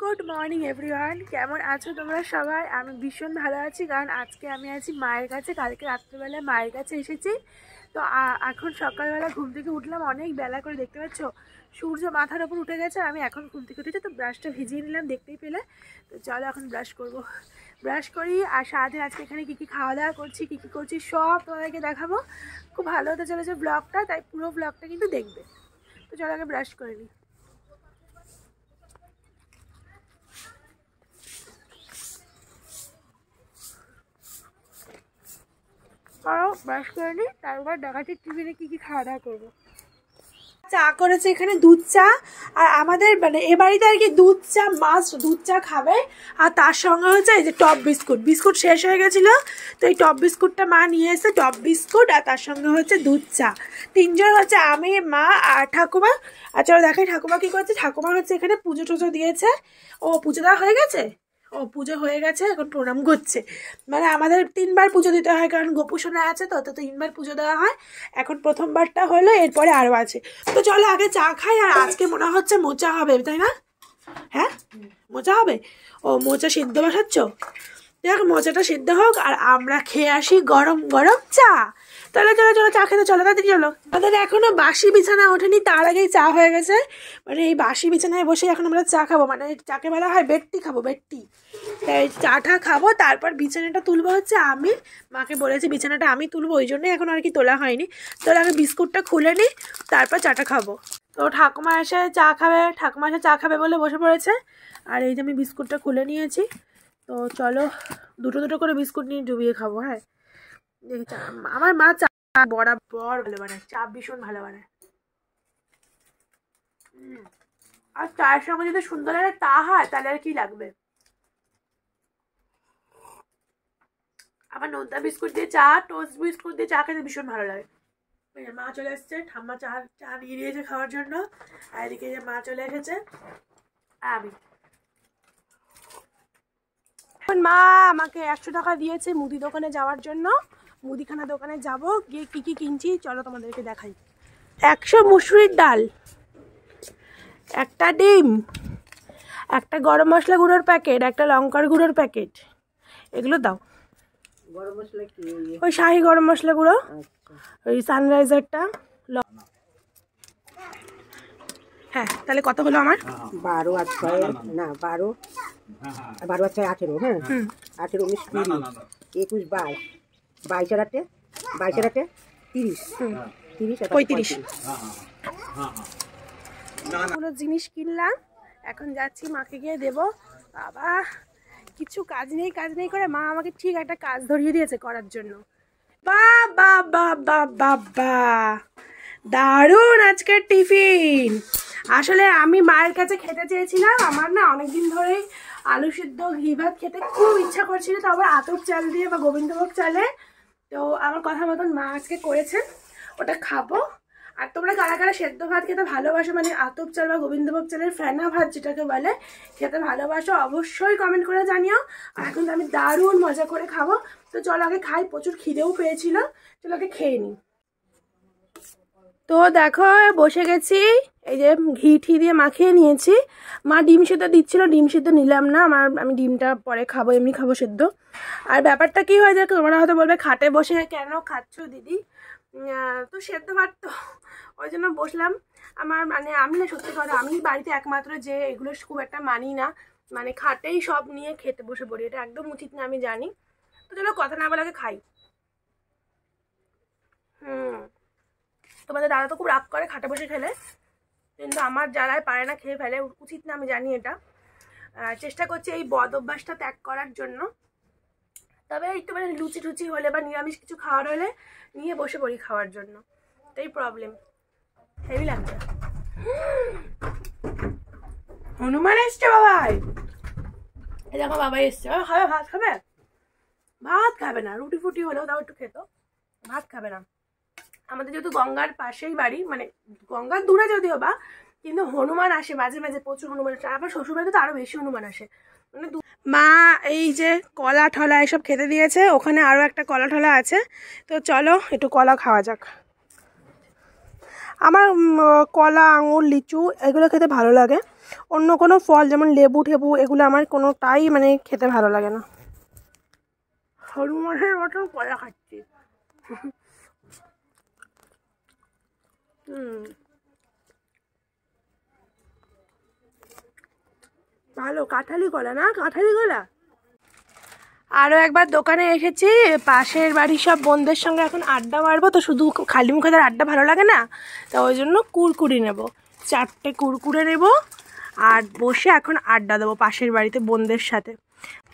Good morning everyone, কেমন আছো তোমরা সবাই? আমি ভীষণ ভালো আছি, কারণ আজকে আমি আছি মায়ের কাছে। কালকে রাত্রেবেলা মায়ের কাছে এসেছি। তো এখন সকালবেলা ঘুম থেকে উঠলাম অনেক বেলা করে, দেখতে পাচ্ছ সূর্য মাথার ওপর উঠে গেছে। আমি এখন ঘুম থেকে উঠেছি, তো ব্রাশটা ভিজিয়ে নিলাম, দেখতেই পেলে। তো চলো এখন ব্রাশ করব, ব্রাশ করি। আর সারাদিন আজকে এখানে কী কী খাওয়া দাওয়া করছি, কী কী করছি সব তোমাদেরকে দেখাবো। খুব ভালো হতে চলেছে ব্লগটা, তাই পুরো ব্লগটা কিন্তু দেখবে। তো চলো আগে ব্রাশ করে নিই। ব্রাশ করে নিই, তারপর দেখাচ্ছি টিফিনে কী কী খাওয়া দাওয়া করবো। চা করেছে এখানে, দুধ চা। আর আমাদের মানে এ বাড়িতে আর কি দুধ চা মাস্ট, দুধ চা খাবে। আর তার সঙ্গে হচ্ছে এই যে টপ বিস্কুট, বিস্কুট শেষ হয়ে গেছিলো, তো এই টপ বিস্কুটটা মা নিয়ে এসে, টপ বিস্কুট আর তার সঙ্গে হচ্ছে দুধ চা। তিনজন হচ্ছে, আমি, মা আর ঠাকুমা। আর চলো দেখাই ঠাকুমা কী করছে। ঠাকুমা হচ্ছে এখানে পুজো টুজো দিয়েছে। ও পুজো দেওয়া হয়ে গেছে, ও পুজো হয়ে গেছে, এখন প্রণাম করছে। মানে আমাদের 3বার পুজো দিতে হয়, কারণ গোপুসোনা আছে, তো 3বার পুজো দেওয়া হয়। এখন প্রথমবারটা হলো, এরপরে আরও আছে। তো চলো আগে চা খাই। আর আজকে মনে হচ্ছে মোচা হবে, তাই না? হ্যাঁ, মোচা হবে। ও মোচা সিদ্ধ বসাচ্ছ? দেখ মোচাটা সিদ্ধ হোক, আর আমরা খেয়ে আসি গরম গরম চা। চলো চলো চলো চা খেতে চলো, তাড়াতাড়ি চলো। আমাদের এখনো বাসি বিছানা ওঠেনি, তার আগেই চা হয়ে গেছে। মানে এই বাসি বিছানায় বসে এখন আমরা চা খাবো, মানে চাকে বলা হয় বেডটি খাবো, বেডটি। তাই চাটা খাবো, তারপর বিছানাটা তুলবো হচ্ছে আমি। মাকে বলেছি বিছানাটা আমি তুলবো, ওই জন্যই এখন আর কি তোলা হয়নি। তো আগে বিস্কুটটা খুলে নিই, তারপর চাটা খাবো। তো ঠাকুমা এসে চা খাবে, ঠাকুমা এসে চা খাবে বলে বসে পড়েছে। আর এই যে আমি বিস্কুটটা খুলে নিয়েছি। তো চলো দুটো দুটো করে বিস্কুট নিয়ে ডুবিয়ে খাবো। হ্যাঁ, আমার মা চা বরাবর ভালো বানায়, চা ভীষণ ভালো বানায়। আর চায়ের সঙ্গে যদি সুন্দর একটা টা হয়, তাহলে আর কি লাগবে। আমার নোনতা বিস্কুট দিয়ে চা, টোস্ট বিস্কুট দিয়ে চা খেতে ভীষণ ভালো লাগে। মা চলে এসছে, ঠাম্মা চা চা নিয়ে নিয়েছে খাওয়ার জন্য। আর এদিকে যে মা চলে এসেছে, আর আমি। মা আমাকে 100 টাকা দিয়েছে মুদি দোকানে যাওয়ার জন্য। মুদিখানা দোকানে যাব, গিয়ে কী কী কিনছি চলো তোমাদেরকে দেখাই। 100 মুসুরির ডাল, একটা ডিম, একটা গরম মশলা গুঁড়োর প্যাকেট, একটা লঙ্কার গুঁড়োর প্যাকেট। এগুলো দাও। গরম মশলা কি? ওই শাহি গরম মশলা গুঁড়ো, ওই সানরাইজারটা। হ্যাঁ, তাহলে কত হলো আমার? 12 আর 6 না 12 আর 6 18। হ্যাঁ, 18 19 20 21 22 22 আর 8 22 আর 8 30 30 আর 35। কোনো জিনিস কিনলাম, এখন যাচ্ছি মাকে গিয়ে দেবো। বাবা কিছু কাজ নেই কাজ নেই করে মা আমাকে ঠিক একটা কাজ ধরিয়ে দিয়েছে করার জন্য। বাবা বাবা বাবা, দারুণ আজকের টিফিন। আসলে আমি মায়ের কাছে খেতে চেয়েছিলাম, আমার না অনেকদিন ধরেই আলু সিদ্ধ ঘি ভাত খেতে খুব ইচ্ছা করছিল, তো আবার আতপ চাল দিয়ে বা গোবিন্দভোগ চালে। তো আমার কথা মতন মা আজকে করেছেন, ওটা খাবো। আর তোমরা কারা কারা সেদ্ধ ভাত খেতে ভালোবাসো, মানে আতপ চাল বা গোবিন্দভোগ চালের ফেনা ভাত যেটাকে বলে, খেতে ভালোবাসো অবশ্যই কমেন্ট করে জানিও। আর এখন তো আমি দারুণ মজা করে খাবো। তো চলো আগে খাই, প্রচুর খিদেও পেয়েছিল, চলো আগে খেয়ে নিই। তো দেখো বসে গেছি, এই যে ঘি ঠি দিয়ে মাখিয়ে নিয়েছি। মা ডিম সেদ্ধ দিচ্ছিল, ডিম সেদ্ধ নিলাম না, আমি ডিমটা পরে খাবো, এমনি খাবো সেদ্ধ। আর ব্যাপারটা কি হয় যে তোমরা হয়তো বলবে খাটে বসে কেন খাচ্ছ দিদি, তো সেদ্ধ ভাত তো ওই জন্য বসলাম। আমার মানে আমি না সত্যি কথা, আমি বাড়িতে একমাত্র যে এগুলো খুব একটা মানি না, মানে খাটেই সব নিয়ে খেতে বসে পড়ি, এটা একদম উচিত না আমি জানি। তো চলো কথা না বলাকে খাই। তোমাদের দাদা তো খুব রাগ করে খাটে বসে খেলে, কিন্তু আমার যারাই পারে না খেয়ে ফেলে, উচিত না আমি জানি এটা। চেষ্টা করছি এই বদ অভ্যাসটা ত্যাগ করার জন্য। তবে একটু মানে লুচি টুচি হলে বা নিরামিষ কিছু খাওয়ার হলে নিয়ে বসে পড়ি খাওয়ার জন্য, তাই প্রবলেম। হেভি লাগছে। হনুমান এসছে বাবাই, এই দেখো বাবাই এসছে। খাবে ভাত খাবে? ভাত খাবে না, রুটি ফুটি হলেও তাও একটু খেত, ভাত খাবে না। আমাদের যেহেতু গঙ্গার পাশেই বাড়ি, মানে গঙ্গার দূরে যদিও বা, কিন্তু হনুমান আসে মাঝে মাঝে, প্রচুর হনুমান আসে। আবার শ্বশুরবাড়িতে তো আরো বেশি হনুমান আসে। মানে মা এই যে কলা ঠলা এসব খেতে দিয়েছে, ওখানে আরো একটা কলা ঠলা আছে। তো চলো একটু কলা খাওয়া যাক। আমার কলা, আঙুর, লিচু এগুলো খেতে ভালো লাগে। অন্য কোনো ফল যেমন লেবু ঠেবু এগুলো আমার কোনোটাই মানে খেতে ভালো লাগে না। সরু মাছের মতন কলা খাচ্ছি। ভালো কাঁঠালি কলা না, কাঁঠালি কলা। আরও একবার দোকানে এসেছি, পাশের বাড়ির সব বোনদের সঙ্গে এখন আড্ডা মারবো, তো শুধু খালি মুখে তার আড্ডা ভালো লাগে না, তা ওই জন্য কুরকুরি নেব, 4টে কুরকুরে নেব আর বসে এখন আড্ডা দেবো পাশের বাড়িতে বোনদের সাথে।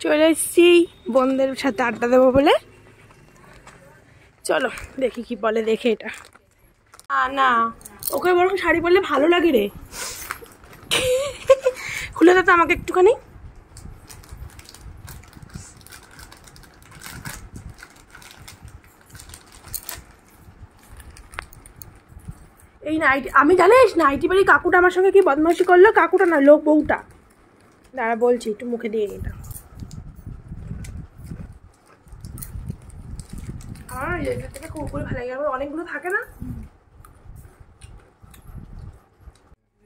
চলে এসেছি বোনদের সাথে আড্ডা দেবো বলে। চলো দেখি কি বলে, দেখে এটা না ওকে বরং শাড়ি পরলে ভালো লাগে রে। খুলে দাও তো আমাকে একটুখানি। এই নাইটি আমি জানিস নাইটি বাড়ি কাকুটা আমার সঙ্গে কি বদমাশি করলো, কাকুটা না লোক বউটা, দাঁড়া বলছি একটু মুখে দিয়ে এটা। আমার এটার থেকে কুরকুরি ভালো লাগে, আমার অনেকগুলো থাকে না।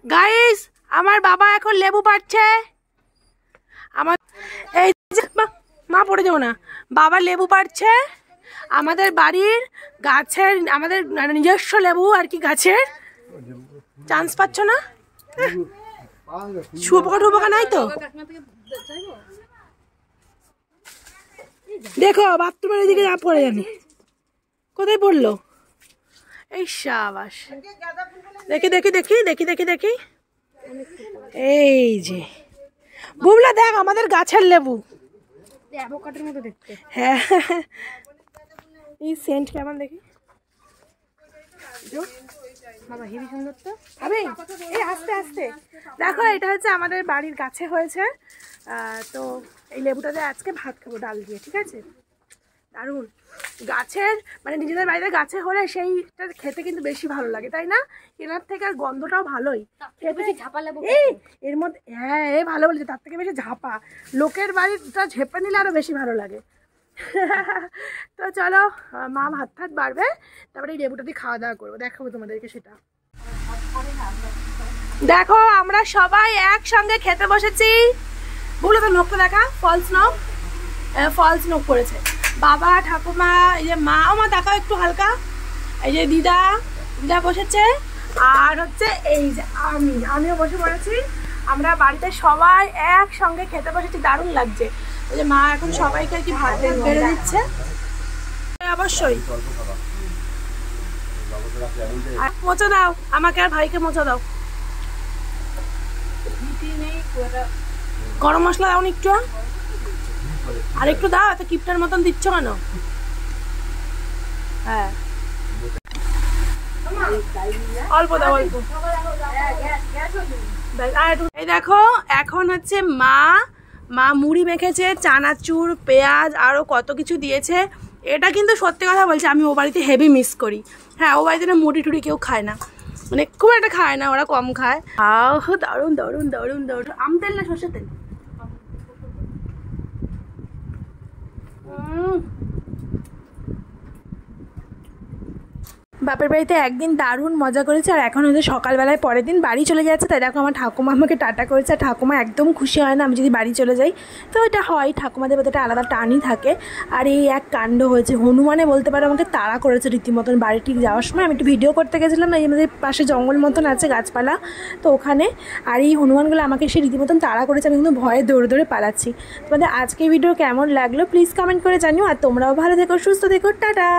গাইস আমার বাবা এখন লেবু পাড়ছে, আমার এই মা পড়ে যাবো না, বাবা লেবু পাড়ছে আমাদের বাড়ির গাছের, আমাদের নিজস্ব লেবু আর কি গাছের। চান্স পাচ্ছ না, শুয়োপোকা টুয়োপোকা নাই তো। দেখো বাথরুমের দিকে যা পড়ে জানি কোথায় পড়লো, এই সাবাস। দেখি দেখি দেখি দেখি দেখি দেখি, এই যে বুবলা দেখ আমাদের গাছের লেবু, হ্যাঁ এই সেন্ট কেমন দেখি বাবা, হেবি সুন্দর তো। এই আস্তে আস্তে দেখো, এটা হচ্ছে আমাদের বাড়ির গাছে হয়েছে, তো এই লেবুটাতে আজকে ভাত খাবো ডাল দিয়ে, ঠিক আছে। দারুণ, গাছের মানে নিজেদের বাড়িতে গাছে হলে সেইটা খেতে কিন্তু বেশি ভালো লাগে, তাই না? কেনার থেকে আর গন্ধটাও ভালোই খেতে। এর মধ্যে হ্যাঁ এ ভালো বলেছে, তার থেকে বেশি ঝাপা, লোকের বাড়িটা ঝেপে নিলে আরো বেশি ভালো লাগে। তো চলো মা ভাত ভাত বাড়বে, তারপরে এই লেবুটা দিয়ে খাওয়া দাওয়া করবো, দেখাবো তোমাদেরকে সেটা। দেখো আমরা সবাই একসঙ্গে খেতে বসেছি, বলো তো নখটা দেখা, ফলস নখ, ফলস নখ করেছে বাবা ঠাকুমা, এই যে মা, ও মা দেখাও একটু হালকা, এই যে দিদা বসেছে, আর হচ্ছে এই যে আমিও বসে পড়েছি। আমরা বাড়িতে সবাই একসঙ্গে খেতে বসেছি, দারুণ লাগছে। এই যে মা এখন সবাইকে আর কি ভাত বেড়ে দিচ্ছে, অবশ্যই। আর মোচা দাও আমাকে আর ভাইকে, মোচা দাও, গরম মশলা দাও একটু, আর একটু দাও, এত কিপটার মতন দিচ্ছ কেন? হ্যাঁ অল্প দাও অল্প। এই দেখো এখন হচ্ছে মা মুড়ি মেখেছে, চানাচুর, পেঁয়াজ, আরও কত কিছু দিয়েছে। এটা কিন্তু সত্যি কথা বলছি, আমি ও বাড়িতে হেভি মিস করি। হ্যাঁ ও বাড়িতে না মুড়ি টুড়ি কেউ খায় না, মানে খুব একটা খায় না, ওরা কম খায়। দারুণ দারুণ দারুণ দারুণ। আম তেল না সর্ষের তেল? বাপের বাড়িতে একদিন দারুণ মজা করেছে, আর এখন হচ্ছে সকালবেলায় পরের দিন বাড়ি চলে যাচ্ছে। তাই দেখো আমার ঠাকুমা আমাকে টাটা করেছে, আর ঠাকুমা একদম খুশি হয় না আমি যদি বাড়ি চলে যাই, তো এটা হয়, ঠাকুমাদের মধ্যে একটা আলাদা টানই থাকে। আর এই এক কাণ্ড হয়েছে, হনুমানে বলতে পারো আমাকে তাড়া করেছে রীতিমতন। বাড়ি ঠিক যাওয়ার সময় আমি একটু ভিডিও করতে গেছিলাম, এই আমাদের পাশে জঙ্গল মতন আছে, গাছপালা, তো ওখানে, আর এই হনুমানগুলো আমাকে সে রীতিমতন তাড়া করেছে, আমি কিন্তু ভয়ে দৌড়ে দৌড়ে পালাচ্ছি। তোমাদের আজকের ভিডিও কেমন লাগলো প্লিজ কমেন্ট করে জানিও, আর তোমরাও ভালো থেকো, সুস্থ থেকো, টাটা।